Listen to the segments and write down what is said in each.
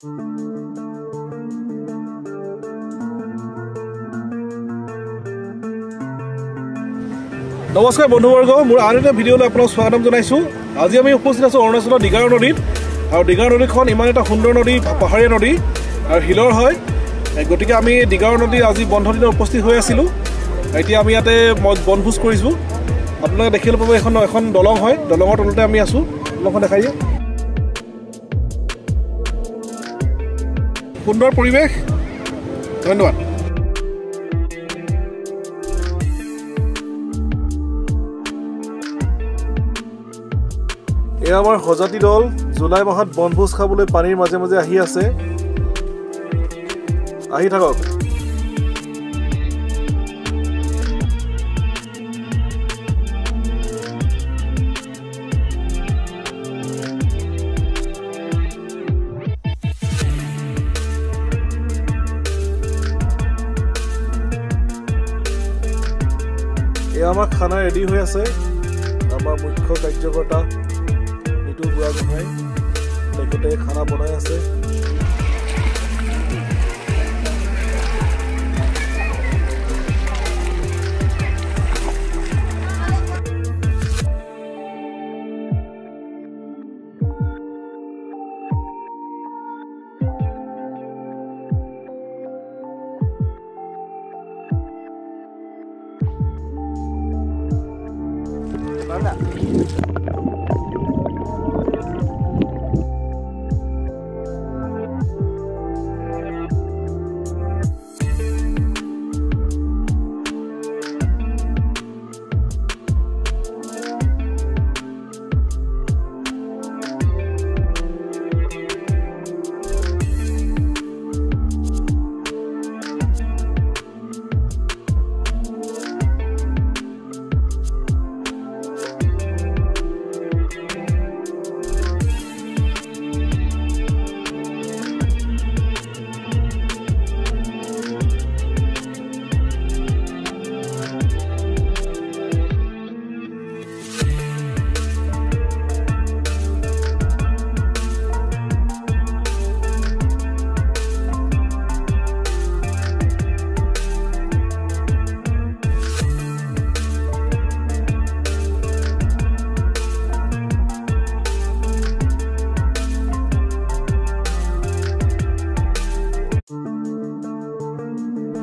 নমস্কাৰ বন্ধুবৰ্গ, মোৰ আন এটা ভিডিঅ'লৈ আপোনাক স্বাগতম জনাইছোঁ। আজি আমি উপস্থিত আছোঁ অৰুণাচলৰ ডিগাৰু নদীত। আৰু ডিগাৰু নদীখন ইমান এটা সুন্দৰ নদী, পাহাৰীয়া নদী আৰু শিলৰ হয়। গতিকে আমি ডিগাৰু নদীৰ আজি বন্ধ দিনত উপস্থিত হৈ আছিলোঁ। এতিয়া আমি ইয়াতে বনভোজ কৰিছোঁ। আপোনালোকে দেখিবলৈ পাব এখন দলং হয়, দলঙৰ তলতে আমি আছোঁ। দলংখন দেখাই দিয়ে। সুন্দৰ পৰিৱেশ। ধন্যবাদ। এয়া আমাৰ সজাতি দল জুলাই মাহত বনভোজ খাবলৈ পানীৰ মাজে মাজে আহি আছে। আহি থাকক। এয়া আমাৰ খানা ৰেডি হৈ আছে। আমাৰ মুখ্য কাৰ্যকৰ্তা বুঢ়াগোহাঁই তেখেতে খানা বনাই আছে।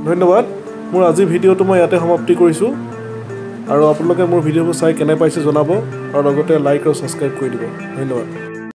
ধন্যবাদ। মোৰ আজিৰ ভিডিঅ'টো মই ইয়াতে সমাপ্তি কৰিছোঁ। আৰু আপোনালোকে মোৰ ভিডিঅ'বোৰ চাই কেনে পাইছে জনাব আৰু লগতে লাইক আৰু ছাবস্ক্ৰাইব কৰি দিব। ধন্যবাদ।